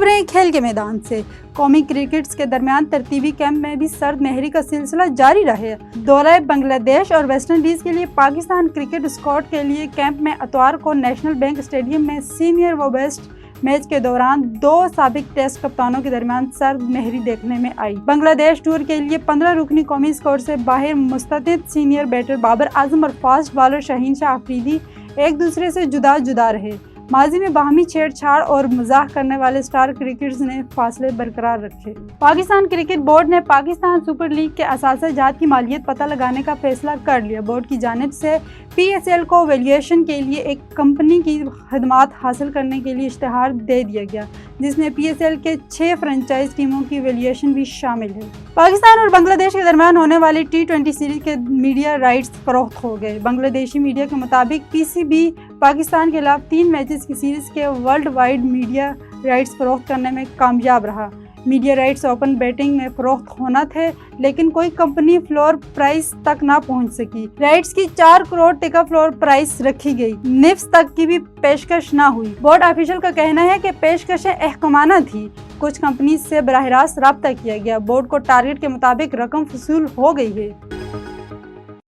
खबरें खेल के मैदान से। कौमी क्रिकेट्स के दरमियान तरतीबी कैंप में भी सर्द महरी का सिलसिला जारी रहे। दौरे बांग्लादेश और वेस्ट इंडीज के लिए पाकिस्तान क्रिकेट स्क्वाड के लिए कैंप में इतवार को नेशनल बैंक स्टेडियम में सीनियर व बेस्ट मैच के दौरान दो साबिक टेस्ट कप्तानों के दरमियान सर्द महरी देखने में आई। बांग्लादेश टूर के लिए 15 रुकनी कौमी स्क्वाड से बाहर मुस्तैद सीनियर बैटर बाबर आजम और फास्ट बॉलर शाहीन शाह अफरीदी एक दूसरे से जुदा रहे। माजी में बाहमी छेड़छाड़ और मजाक करने वाले स्टार क्रिकेटर्स ने फासले बरकरार रखे। पाकिस्तान क्रिकेट बोर्ड ने पाकिस्तान सुपर लीग के असासा-जात की मालियत पता लगाने का फैसला कर लिया। बोर्ड की जानिब से PSL को वैल्यूएशन के लिए एक कंपनी की खदमात हासिल करने के लिए इश्तिहार दे दिया गया, जिसमें PSL के 6 फ्रेंचाइज टीमों की वैल्यूएशन भी शामिल है। पाकिस्तान और बांग्लादेश के दरमियान होने वाली T20 सीरीज के मीडिया राइट्स फरोख्त हो गए। बांग्लादेशी मीडिया के मुताबिक PCB पाकिस्तान के खिलाफ 3 मैचेस की सीरीज के वर्ल्ड वाइड मीडिया राइट्स फरोख्त करने में कामयाब रहा। मीडिया राइट्स ओपन बैटिंग में फरोख्त होना थे, लेकिन कोई कंपनी फ्लोर प्राइस तक ना पहुंच सकी। राइट्स की 4 करोड़ टिका फ्लोर प्राइस रखी गई, निफ्स तक की भी पेशकश ना हुई। बोर्ड ऑफिशियल का कहना है कि पेशकशें अहकमाना थी। कुछ कंपनी से बराह रास्त राब्ता किया गया। बोर्ड को टारगेट के मुताबिक रकम वसूल हो गई है।